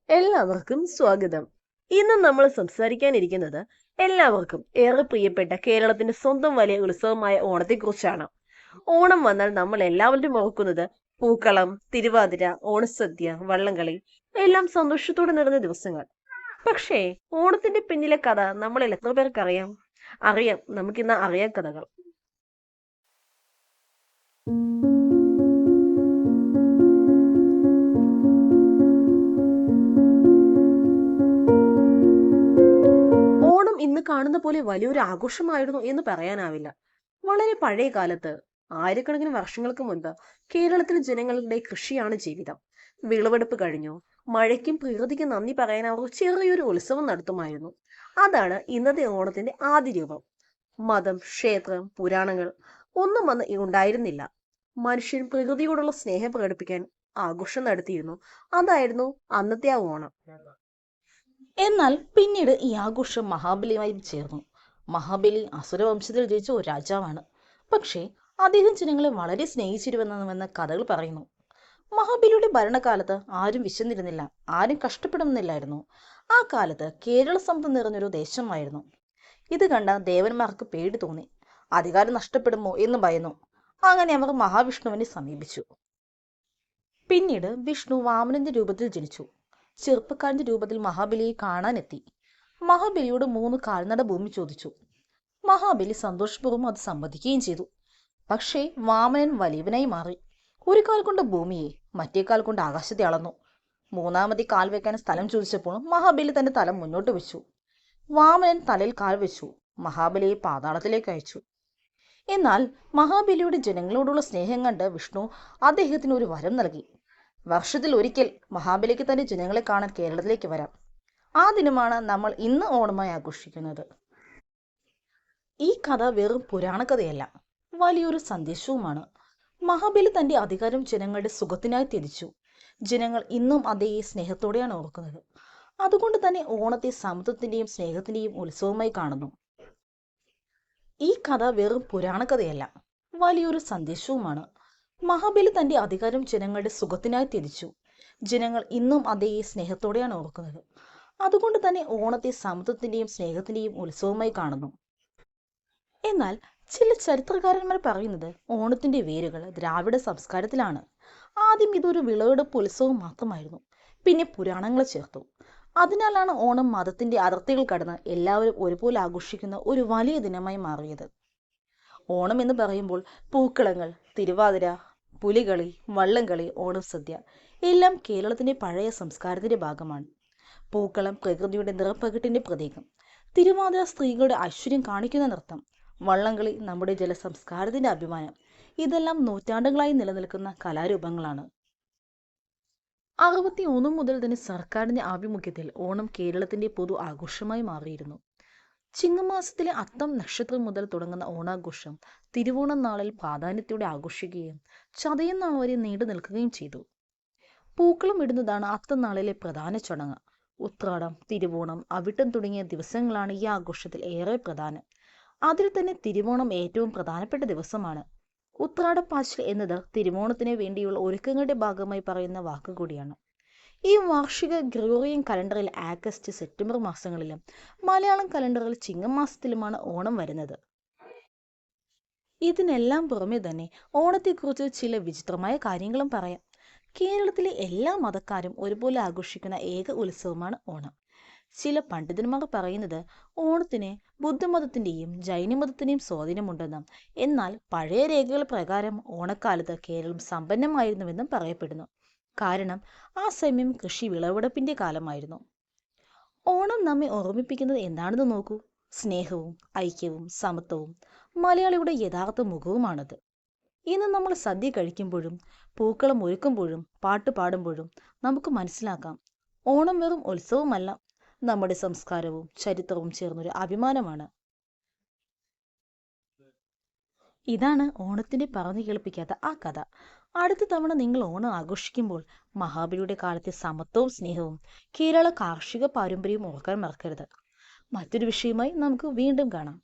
എല്ലാവർക്കും സ്വാഗതം. ഇന്ന് നമ്മൾ സംസാരിക്കാനിരിക്കുന്നത് എല്ലാവർക്കും ഏറെ പ്രിയപ്പെട്ട കേരളത്തിന്റെ സ്വന്തം വലിയ ഉത്സവമായ ഓണത്തെക്കുറിച്ചാണ്. ഓണം വന്നാൽ നമ്മൾ എല്ലാവരും ഓർക്കുന്നത് പൂക്കളം, തിരുവാതിര, ഓണസദ്യ, വള്ളംകളി എല്ലാം സന്തോഷത്തോടെ നിറഞ്ഞ ദിവസങ്ങൾ. പക്ഷേ ഓണത്തിന്റെ പിന്നിലെ കഥ നമ്മളിൽ എത്ര പേർക്ക് അറിയാം? അറിയാം, നമുക്കിന്ന് അറിയാം കഥകൾ. ഓണം ഇന്ന് കാണുന്ന പോലെ വലിയൊരു ആഘോഷമായിരുന്നു എന്ന് പറയാനാവില്ല. വളരെ പഴയ കാലത്ത്, ആയിരക്കണക്കിന് വർഷങ്ങൾക്ക് മുൻപ്, കേരളത്തിലെ ജനങ്ങളുടെ കൃഷിയാണ് ജീവിതം. വിളവെടുപ്പ് കഴിഞ്ഞു, മഴയ്ക്കും പ്രകൃതിക്കും നന്ദി പറയാൻ അവർ ചെറിയൊരു ഉത്സവം നടത്തുമായിരുന്നു. അതാണ് ഇന്നത്തെ ഓണത്തിന്റെ ആദ്യ രൂപം. മതം, ക്ഷേത്രം, പുരാണങ്ങൾ ഒന്നും അന്ന് ഉണ്ടായിരുന്നില്ല. മനുഷ്യൻ പ്രകൃതിയോടുള്ള സ്നേഹം പ്രകടിപ്പിക്കാൻ ആഘോഷം നടത്തിയിരുന്നു. അതായിരുന്നു അന്നത്തെ ആ ഓണം. എന്നാൽ പിന്നീട് ഈ ആഘോഷം മഹാബലിയുമായി ചേർന്നു. മഹാബലി അസുരവംശത്തിൽ ജയിച്ച ഒരു രാജാവാണ്. പക്ഷേ അദ്ദേഹം ജനങ്ങളെ വളരെ സ്നേഹിച്ചിരുവെന്ന കഥകൾ പറയുന്നു. മഹാബലിയുടെ ഭരണകാലത്ത് ആരും വിശന്നിരുന്നില്ല, ആരും കഷ്ടപ്പെടുന്നില്ലായിരുന്നു. ആ കാലത്ത് കേരള സമ്പത്ത് നിറഞ്ഞൊരു ദേശമായിരുന്നു. ഇത് കണ്ട ദേവന്മാർക്ക് പേടി തോന്നി. അധികാരം നഷ്ടപ്പെടുമോ എന്ന് ഭയന്നു. അങ്ങനെ അവർ മഹാവിഷ്ണുവിനെ സമീപിച്ചു. പിന്നീട് വിഷ്ണു വാമനന്റെ രൂപത്തിൽ ജനിച്ചു. ചെറുപ്പക്കാരന്റെ രൂപത്തിൽ മഹാബലിയെ കാണാനെത്തി. മഹാബലിയോട് 3 കാൽനട ഭൂമി ചോദിച്ചു. മഹാബലി സന്തോഷപൂർവ്വം അത് സമ്മതിക്കുകയും ചെയ്തു. പക്ഷേ വാമനൻ വലിയവനായി മാറി. ഒരു കാൽ കൊണ്ട് ഭൂമിയെ, മറ്റേ കാൽ കൊണ്ട് ആകാശത്തെ അളന്നു. മൂന്നാമത്തെ കാൽ വെക്കാൻ സ്ഥലം ചോദിച്ചപ്പോൾ മഹാബലി തന്റെ തല മുന്നോട്ട് വെച്ചു. വാമനൻ തലയിൽ കാൽ വെച്ചു മഹാബലിയെ പാതാളത്തിലേക്ക് അയച്ചു. എന്നാൽ മഹാബലിയുടെ ജനങ്ങളോടുള്ള സ്നേഹം കണ്ട് വിഷ്ണു അദ്ദേഹത്തിന് ഒരു വരം നൽകി. വർഷത്തിൽ ഒരിക്കൽ മഹാബലിക്ക് തന്റെ ജനങ്ങളെ കാണാൻ കേരളത്തിലേക്ക് വരാം. ആ ദിനമാണ് നമ്മൾ ഇന്ന് ഓണമായി ആഘോഷിക്കുന്നത്. ഈ കഥ വെറും പുരാണ കഥയല്ല, വലിയൊരു സന്ദേശവുമാണ്. മഹാബലി തന്റെ അധികാരം ജനങ്ങളുടെ സുഖത്തിനായി ത്യജിച്ചു. ജനങ്ങൾ ഇന്നും അതേ സ്നേഹത്തോടെയാണ് ഓർക്കുന്നത്. അതുകൊണ്ട് തന്നെ ഓണത്തെ സമത്വത്തിന്റെയും സ്നേഹത്തിന്റെയും ഉത്സവമായി കാണുന്നു. ഈ കഥ വെറും പുരാണ കഥയല്ല, വലിയൊരു സന്ദേശവുമാണ്. മഹാബലി തന്റെ അധികാരം ജനങ്ങളുടെ സുഖത്തിനായി ത്യജിച്ചു. ജനങ്ങൾ ഇന്നും അതേ സ്നേഹത്തോടെയാണ് ഓർക്കുന്നത്. അതുകൊണ്ട് തന്നെ ഓണത്തെ സമത്വത്തിന്റെയും സ്നേഹത്തിന്റെയും ഉത്സവമായി കാണുന്നു. എന്നാൽ ചില ചരിത്രകാരന്മാർ പറയുന്നത് ഓണത്തിന്റെ വേരുകൾ ദ്രാവിഡ സംസ്കാരത്തിലാണ്. ആദ്യം ഇതൊരു വിളവെടുപ്പ് ഉത്സവം മാത്രമായിരുന്നു. പിന്നെ പുരാണങ്ങൾ ചേർത്തു. അതിനാലാണ് ഓണം മതത്തിന്റെ അതിർത്തികൾ കടന്ന് എല്ലാവരും ഒരുപോലെ ആഘോഷിക്കുന്ന ഒരു വലിയ ദിനമായി മാറിയത്. ഓണം എന്ന് പറയുമ്പോൾ പൂക്കളങ്ങൾ, തിരുവാതിര, പുലികളി, വള്ളംകളി, ഓണസദ്യ എല്ലാം കേരളത്തിന്റെ പഴയ സംസ്കാരത്തിന്റെ ഭാഗമാണ്. പൂക്കളം പ്രകൃതിയുടെ നിറപ്പകിട്ടിന്റെ പ്രതീകം, തിരുവാതിര സ്ത്രീകളുടെ ഐശ്വര്യം കാണിക്കുന്ന നൃത്തം, വള്ളംകളി നമ്മുടെ ജലസംസ്കാരത്തിന്റെ അഭിമാനം. ഇതെല്ലാം നൂറ്റാണ്ടുകളായി നിലനിൽക്കുന്ന കലാരൂപങ്ങളാണ്. 61 മുതൽ തന്നെ സർക്കാരിന്റെ ആഭിമുഖ്യത്തിൽ ഓണം കേരളത്തിന്റെ പൊതു ആഘോഷമായി മാറിയിരുന്നു. ചിങ്ങമാസത്തിലെ അത്തം നക്ഷത്രം മുതൽ തുടങ്ങുന്ന ഓണാഘോഷം തിരുവോണം നാളിൽ പ്രാധാന്യത്തോടെ ആഘോഷിക്കുകയും ചതയം നാൾ വരെ നീണ്ടു നിൽക്കുകയും ചെയ്തു. പൂക്കളം ഇടുന്നതാണ് അത്തം നാളിലെ പ്രധാന ചടങ്ങ്. ഉത്രാടം, തിരുവോണം, അവിട്ടം തുടങ്ങിയ ദിവസങ്ങളാണ് ഈ ആഘോഷത്തിൽ ഏറെ പ്രധാനം. അതിൽ തന്നെ തിരുവോണം ഏറ്റവും പ്രധാനപ്പെട്ട ദിവസമാണ്. ഉത്രാടപ്പാച്ചിൽ എന്നത് തിരുവോണത്തിന് വേണ്ടിയുള്ള ഒരുക്കങ്ങളുടെ ഭാഗമായി പറയുന്ന വാക്കുകൂടിയാണ്. ഈ വാർഷിക ഗ്രിഗോറിയൻ കലണ്ടറിൽ ആഗസ്റ്റ്, സെപ്റ്റംബർ മാസങ്ങളിലും മലയാളം കലണ്ടറിൽ ചിങ്ങം മാസത്തിലുമാണ് ഓണം വരുന്നത്. ഇതിനെല്ലാം പുറമെ തന്നെ ഓണത്തെക്കുറിച്ച് ചില വിചിത്രമായ കാര്യങ്ങളും പറയാം. കേരളത്തിലെ എല്ലാ മതക്കാരും ഒരുപോലെ ആഘോഷിക്കുന്ന ഏക ഉത്സവമാണ് ഓണം. ചില പണ്ഡിതന്മാർ പറയുന്നത് ഓണത്തിന് ബുദ്ധമതത്തിന്റെയും ജൈനമതത്തിന്റെയും സ്വാധീനമുണ്ടെന്നും, എന്നാൽ പഴയ രേഖകൾ പ്രകാരം ഓണക്കാലത്ത് കേരളം സമ്പന്നമായിരുന്നുവെന്നും പറയപ്പെടുന്നു. കാരണം ആ സമയം കൃഷി വിളവെടുപ്പിന്റെ കാലമായിരുന്നു. ഓണം നമ്മെ ഓർമ്മിപ്പിക്കുന്നത് എന്താണെന്ന് നോക്കൂ. സ്നേഹവും ഐക്യവും സമത്വവും മലയാളിയുടെ യഥാർത്ഥ മുഖവുമാണത്. ഇന്ന് നമ്മൾ സദ്യ കഴിക്കുമ്പോഴും പൂക്കളം ഒരുക്കുമ്പോഴും പാട്ട് പാടുമ്പോഴും നമുക്ക് മനസ്സിലാക്കാം, ഓണം വെറും ഉത്സവമല്ല, നമ്മുടെ സംസ്കാരവും ചരിത്രവും ചേർന്നൊരു അഭിമാനമാണ്. ഇതാണ് ഓണത്തിന്റെ പറഞ്ഞു കേൾപ്പിക്കാത്ത ആ കഥ. അടുത്ത തവണ നിങ്ങൾ ഓണം ആഘോഷിക്കുമ്പോൾ മഹാബലിയുടെ കാലത്തെ സമത്വവും സ്നേഹവും കേരള കാർഷിക പാരമ്പര്യവും ഓർക്കാൻ മറക്കരുത്. മറ്റൊരു വിഷയമായി നമുക്ക് വീണ്ടും കാണാം.